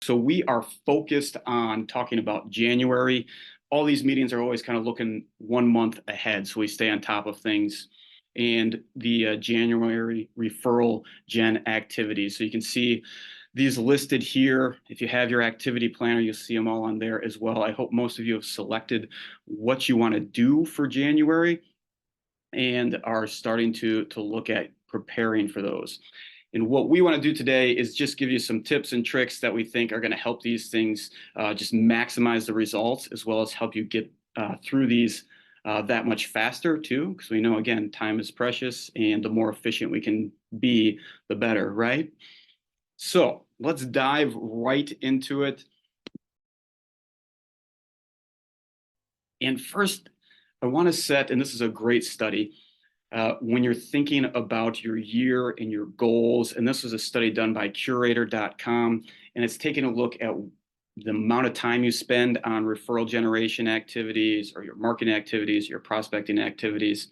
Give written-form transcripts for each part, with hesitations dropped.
So we are focused on talking about January. All these meetings are always kind of looking 1 month ahead, so we stay on top of things. And the January referral gen activities. So you can see these listed here. If you have your activity planner, you'll see them all on there as well. I hope most of you have selected what you want to do for January and are starting to look at preparing for those. And what we want to do today is just give you some tips and tricks that we think are going to help these things just maximize the results, as well as help you get through these that much faster too, because we know, again, time is precious, and the more efficient we can be, the better, right? So let's dive right into it. And first, I want to set, and this is a great study, when you're thinking about your year and your goals, and this was a study done by curator.com, and it's taking a look at the amount of time you spend on referral generation activities or your marketing activities, your prospecting activities,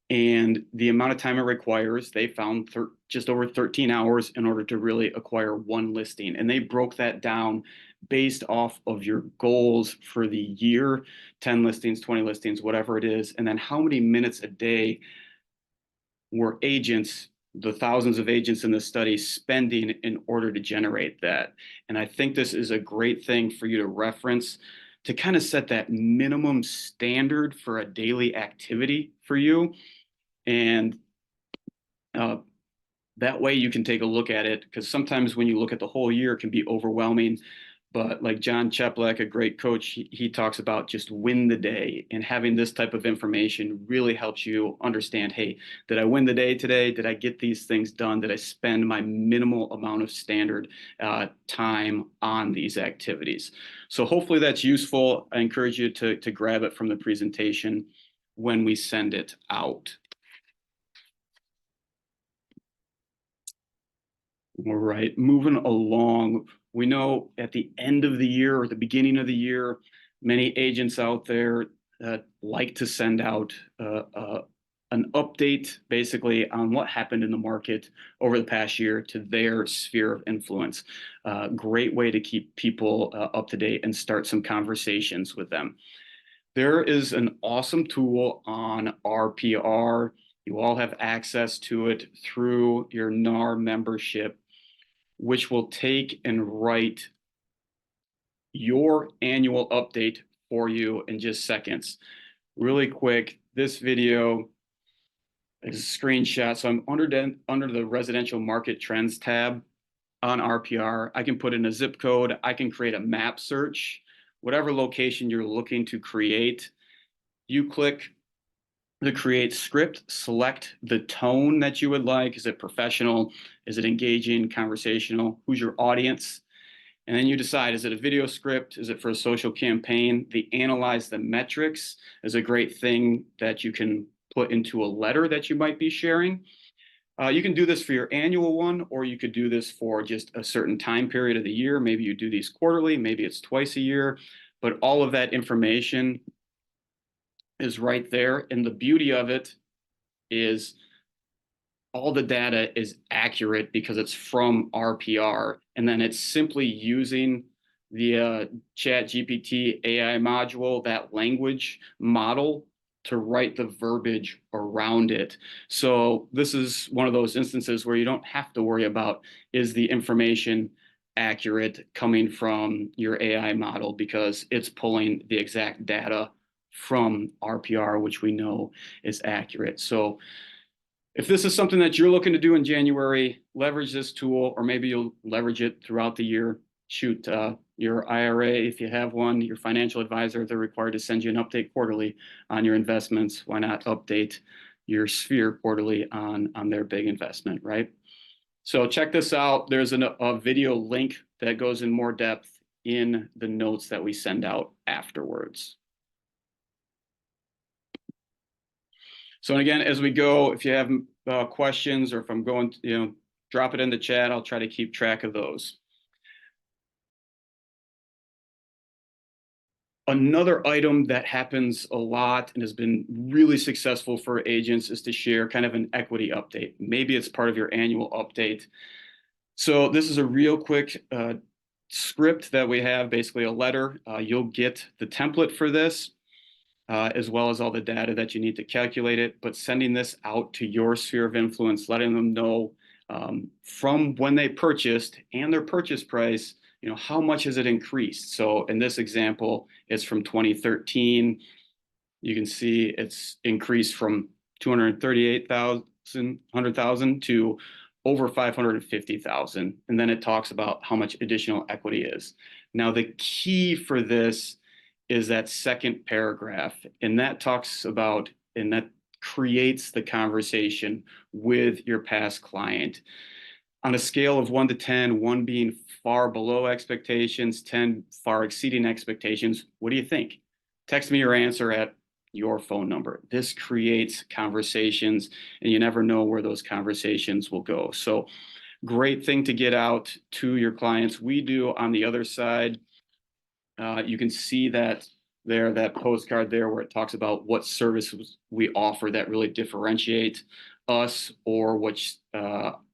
and the amount of time it requires. They found just over 13 hours in order to really acquire one listing. And they broke that down based off of your goals for the year, 10 listings, 20 listings, whatever it is, and then how many minutes a day were agents, the thousands of agents in the study, spending in order to generate that. And I think this is a great thing for you to reference to kind of set that minimum standard for a daily activity for you. And that way you can take a look at it, because sometimes when you look at the whole year, it can be overwhelming. But like John Cheplak, a great coach, he talks about just win the day, and having this type of information really helps you understand, hey, did I win the day today? Did I get these things done? Did I spend my minimal amount of standard time on these activities? So hopefully that's useful. I encourage you to grab it from the presentation when we send it out. All right, moving along. We know at the end of the year or the beginning of the year, many agents out there like to send out an update basically on what happened in the market over the past year to their sphere of influence. Great way to keep people up to date and start some conversations with them. There is an awesome tool on RPR. You all have access to it through your NAR membership, which will take and write your annual update for you in just seconds. Really quick, this video is a screenshot. So I'm under the residential market trends tab on RPR. I can put in a zip code. I can create a map search, whatever location you're looking to create. You click the create script, select the tone that you would like. Is it professional? Is it engaging, conversational? Who's your audience? And then you decide, is it a video script? Is it for a social campaign? The analyze the metrics is a great thing that you can put into a letter that you might be sharing. You can do this for your annual one, or you could do this for just a certain time period of the year. Maybe you do these quarterly, maybe it's twice a year, but all of that information is right there. And the beauty of it is all the data is accurate because it's from RPR. And then it's simply using the ChatGPT AI module, that language model, to write the verbiage around it. So this is one of those instances where you don't have to worry about, is the information accurate coming from your AI model, because it's pulling the exact data from RPR, which we know is accurate. So if this is something that you're looking to do in January, leverage this tool, or maybe you'll leverage it throughout the year. Shoot, your IRA, if you have one, your financial advisor, they're required to send you an update quarterly on your investments. Why not update your sphere quarterly on their big investment, right? So check this out. There's a video link that goes in more depth in the notes that we send out afterwards. So again, as we go, if you have questions, or if I'm going to, drop it in the chat, I'll try to keep track of those. Another item that happens a lot and has been really successful for agents is to share kind of an equity update. Maybe it's part of your annual update. So this is a real quick script that we have, basically a letter. You'll get the template for this, as well as all the data that you need to calculate it, but sending this out to your sphere of influence, letting them know from when they purchased and their purchase price, how much has it increased? So in this example, it's from 2013. You can see it's increased from 238,000 to over 550,000. And then it talks about how much additional equity is. Now, the key for this is that second paragraph, and that talks about, and that creates the conversation with your past client. On a scale of 1 to 10, 1 being far below expectations, 10 far exceeding expectations, what do you think? Text me your answer at your phone number. This creates conversations, and you never know where those conversations will go. So great thing to get out to your clients. We do on the other side. You can see that there, that postcard there where it talks about what services we offer that really differentiate us, or which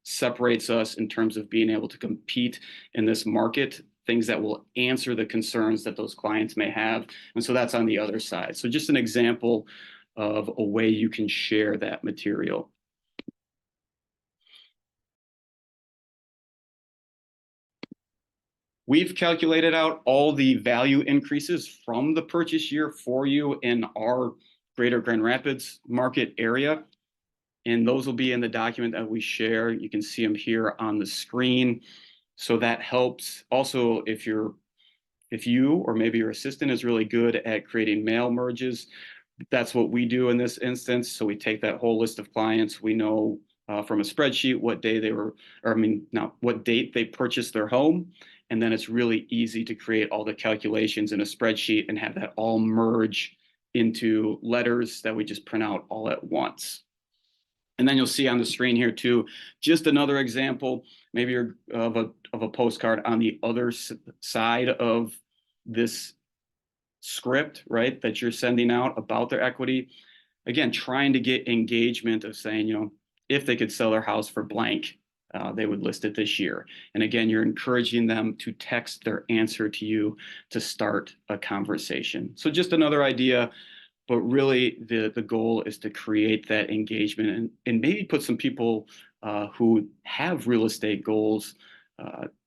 separates us in terms of being able to compete in this market, things that will answer the concerns that those clients may have. And so that's on the other side. So just an example of a way you can share that material. We've calculated out all the value increases from the purchase year for you in our greater Grand Rapids market area. And those will be in the document that we share. You can see them here on the screen. So that helps. Also, if you or maybe your assistant is really good at creating mail merges, that's what we do in this instance. So we take that whole list of clients. We know from a spreadsheet what day they were, or I mean, not what date they purchased their home. And then it's really easy to create all the calculations in a spreadsheet and have that all merge into letters that we just print out all at once. And then you'll see on the screen here too, just another example, maybe of a postcard on the other side of this script, right, that you're sending out about their equity. Again, trying to get engagement of saying, if they could sell their house for blank, they would list it this year. And again, you're encouraging them to text their answer to you to start a conversation. So just another idea. But really, the goal is to create that engagement and maybe put some people who have real estate goals,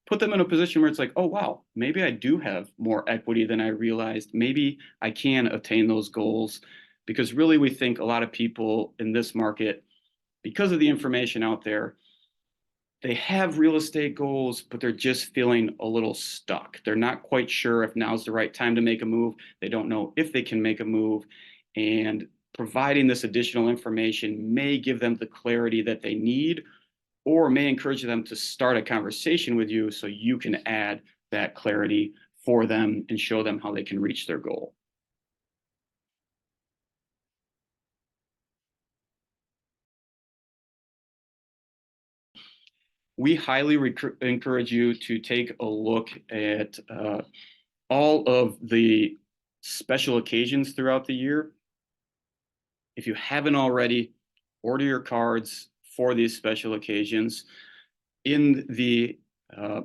put them in a position where it's like, oh, wow, maybe I do have more equity than I realized. Maybe I can attain those goals. Because really, we think a lot of people in this market, because of the information out there, they have real estate goals, but they're just feeling a little stuck. They're not quite sure if now's the right time to make a move. They don't know if they can make a move. And providing this additional information may give them the clarity that they need, or may encourage them to start a conversation with you so you can add that clarity for them and show them how they can reach their goal. We highly encourage you to take a look at all of the special occasions throughout the year. If you haven't already, order your cards for these special occasions. In the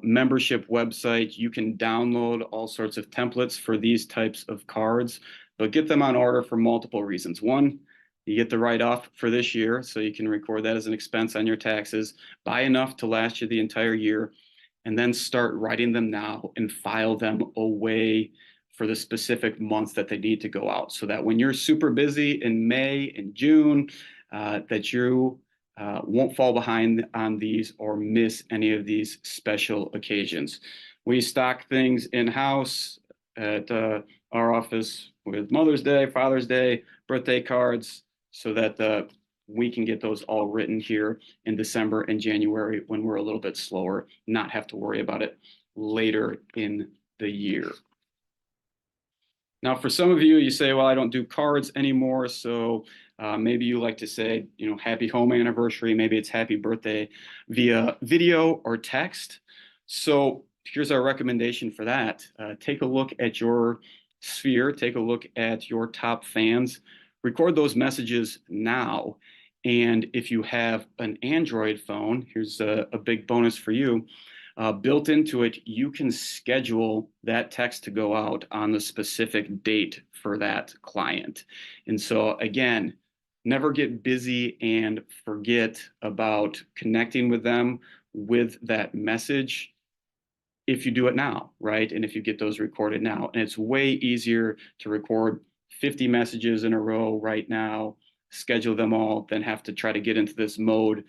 membership website, you can download all sorts of templates for these types of cards, but get them on order for multiple reasons. One, you get the write-off for this year, so you can record that as an expense on your taxes. Buy enough to last you the entire year, and then start writing them now and file them away for the specific months that they need to go out, so that when you're super busy in May and June, that you won't fall behind on these or miss any of these special occasions. We stock things in-house at our office with Mother's Day, Father's Day, birthday cards, so that we can get those all written here in December and January when we're a little bit slower, not have to worry about it later in the year. Now, for some of you, you say, well, I don't do cards anymore, so maybe you like to say, happy home anniversary, maybe it's happy birthday via video or text. So here's our recommendation for that. Take a look at your sphere, take a look at your top fans, record those messages now. And if you have an Android phone, here's a big bonus for you. built into it, you can schedule that text to go out on the specific date for that client. And so again, never get busy and forget about connecting with them with that message if you do it now, right? And if you get those recorded now. And it's way easier to record 50 messages in a row right now, schedule them all, than have to try to get into this mode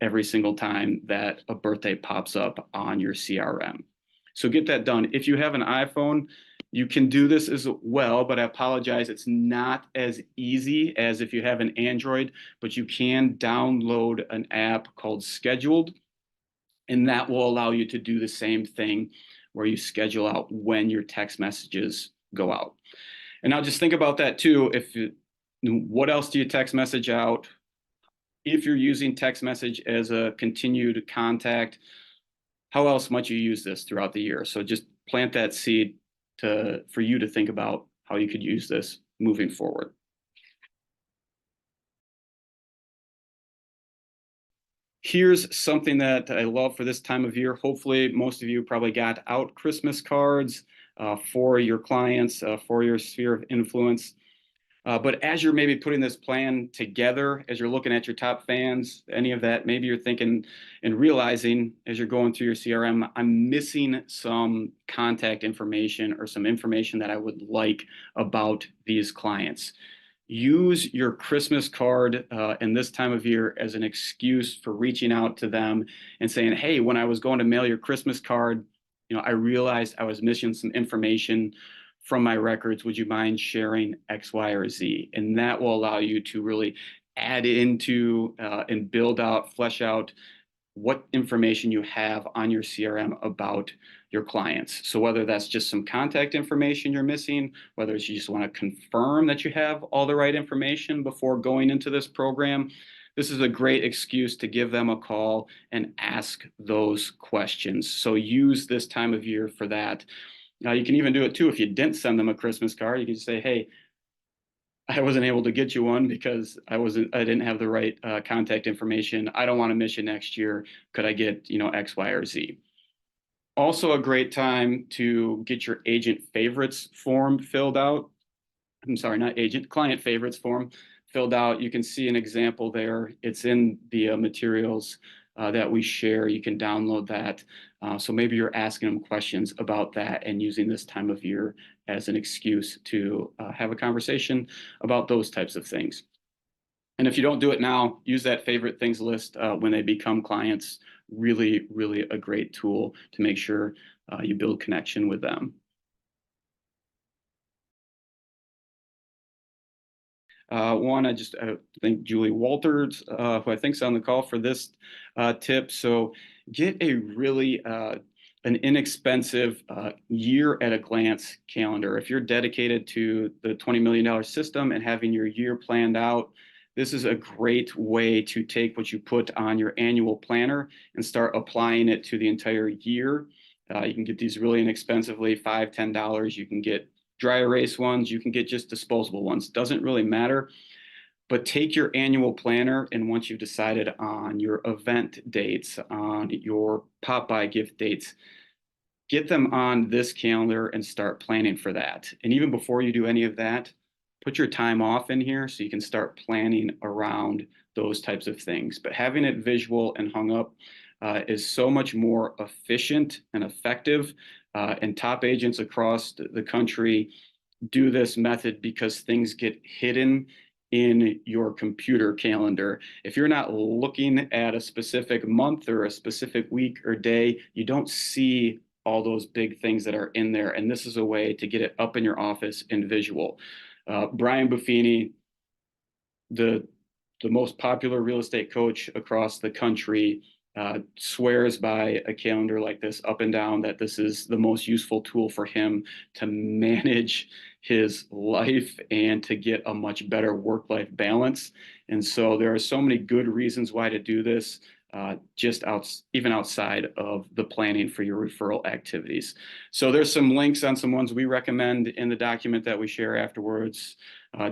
every single time that a birthday pops up on your CRM. So get that done. If you have an iPhone, you can do this as well, but I apologize, it's not as easy as if you have an Android, but you can download an app called Scheduled, and that will allow you to do the same thing where you schedule out when your text messages go out. And now just think about that too. What else do you text message out? If you're using text message as a continued contact, how else might you use this throughout the year? So just plant that seed for you to think about how you could use this moving forward. Here's something that I love for this time of year. Hopefully, most of you probably got out Christmas cards for your clients, for your sphere of influence. But as you're maybe putting this plan together, as you're looking at your top fans, any of that, maybe you're thinking and realizing as you're going through your CRM, I'm missing some contact information or some information that I would like about these clients. Use your Christmas card in this time of year as an excuse for reaching out to them and saying, hey, when I was going to mail your Christmas card, I realized I was missing some information from my records. Would you mind sharing X, Y, or Z? And that will allow you to really add into and build out, flesh out what information you have on your CRM about your clients. So whether that's just some contact information you're missing, whether it's you just want to confirm that you have all the right information before going into this program, this is a great excuse to give them a call and ask those questions. So use this time of year for that. Now you can even do it too if you didn't send them a Christmas card. You can say, hey, I wasn't able to get you one because I didn't have the right contact information. I don't want to miss you next year. Could I get, X, Y, or Z? Also a great time to get your agent favorites form filled out. I'm sorry, not agent, client favorites form filled out. You can see an example there. It's in the materials that we share. You can download that. So maybe you're asking them questions about that and using this time of year as an excuse to have a conversation about those types of things. And if you don't do it now, use that favorite things list when they become clients. Really, really a great tool to make sure you build connection with them. One, I think Julie Walters, who I think is on the call for this tip. So get a really an inexpensive year at a glance calendar. If you're dedicated to the $20 million system and having your year planned out, this is a great way to take what you put on your annual planner and start applying it to the entire year. You can get these really inexpensively, $5, $10. You can get dry erase ones, you can get just disposable ones. Doesn't really matter. But take your annual planner, and once you've decided on your event dates, on your pop-by gift dates, get them on this calendar and start planning for that. And even before you do any of that, put your time off in here so you can start planning around those types of things. But having it visual and hung up is so much more efficient and effective. And top agents across the country do this method because things get hidden in your computer calendar. If you're not looking at a specific month or a specific week or day, you don't see all those big things that are in there. And this is a way to get it up in your office in visual. Brian Buffini, the most popular real estate coach across the country, swears by a calendar like this up and down, that this is the most useful tool for him to manage his life and to get a much better work-life balance. And so there are so many good reasons why to do this, even outside of the planning for your referral activities. So there's some links on some ones we recommend in the document that we share afterwards.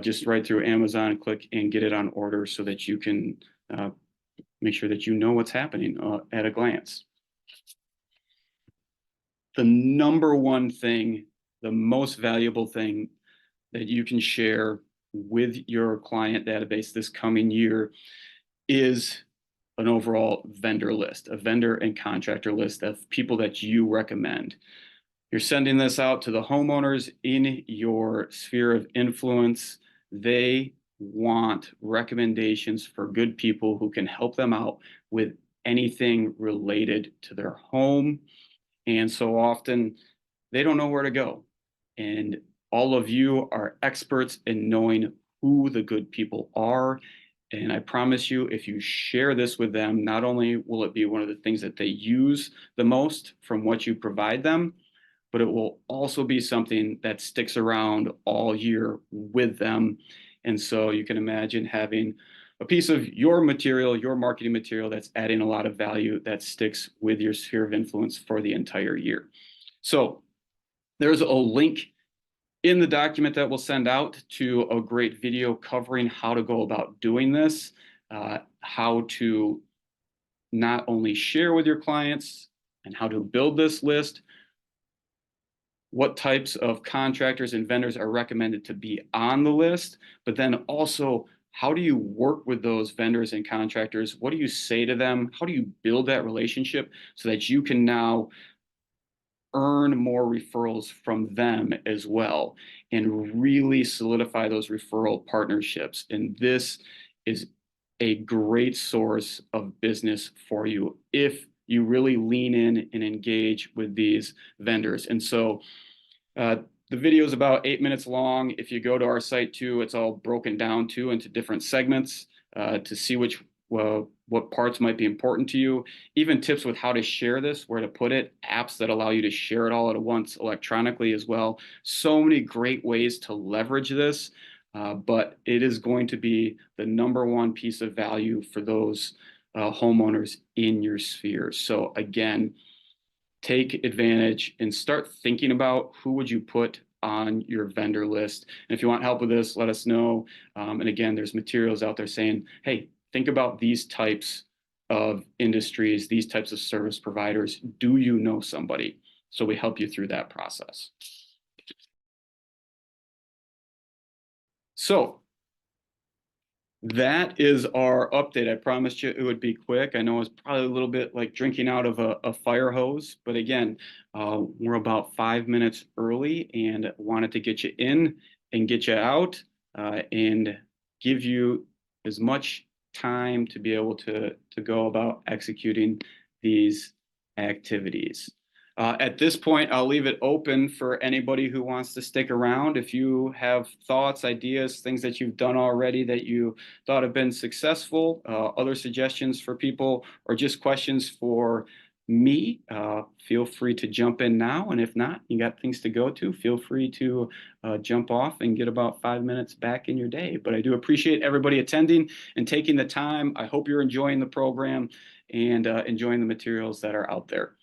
Just right through Amazon, click and get it on order so that you can make sure that you know what's happening at a glance. the number one thing, the most valuable thing that you can share with your client database this coming year is an overall vendor list, a vendor and contractor list of people that you recommend. You're sending this out to the homeowners in your sphere of influence. They want recommendations for good people who can help them out with anything related to their home. And so often they don't know where to go. And all of you are experts in knowing who the good people are. And I promise you, if you share this with them, not only will it be one of the things that they use the most from what you provide them, but it will also be something that sticks around all year with them. And so you can imagine having a piece of your material, your marketing material that's adding a lot of value that sticks with your sphere of influence for the entire year. So there's a link in the document that we'll send out to a great video covering how to go about doing this, how to not only share with your clients and how to build this list, what types of contractors and vendors are recommended to be on the list, but then also how do you work with those vendors and contractors? What do you say to them? How do you build that relationship so that you can now earn more referrals from them as well and really solidify those referral partnerships? And this is a great source of business for you if you really lean in and engage with these vendors. And so the video is about 8 minutes long. If you go to our site too, it's all broken down too into different segments to see what parts might be important to you. Even tips with how to share this, where to put it, apps that allow you to share it all at once electronically as well. So many great ways to leverage this, but it is going to be the number one piece of value for those homeowners in your sphere. So again, take advantage and start thinking about who would you put on your vendor list. And if you want help with this, let us know. And again, there's materials out there saying, hey, think about these types of industries, these types of service providers. Do you know somebody? So we help you through that process. So that is our update. I promised you it would be quick. I know it's probably a little bit like drinking out of a fire hose, but again, we're about 5 minutes early and wanted to get you in and get you out and give you as much time to be able to go about executing these activities. At this point, I'll leave it open for anybody who wants to stick around. If you have thoughts, ideas, things that you've done already that you thought have been successful, other suggestions for people, or just questions for me, feel free to jump in now. And if not, you got things to go to, feel free to jump off and get about 5 minutes back in your day. But I do appreciate everybody attending and taking the time. I hope you're enjoying the program and enjoying the materials that are out there.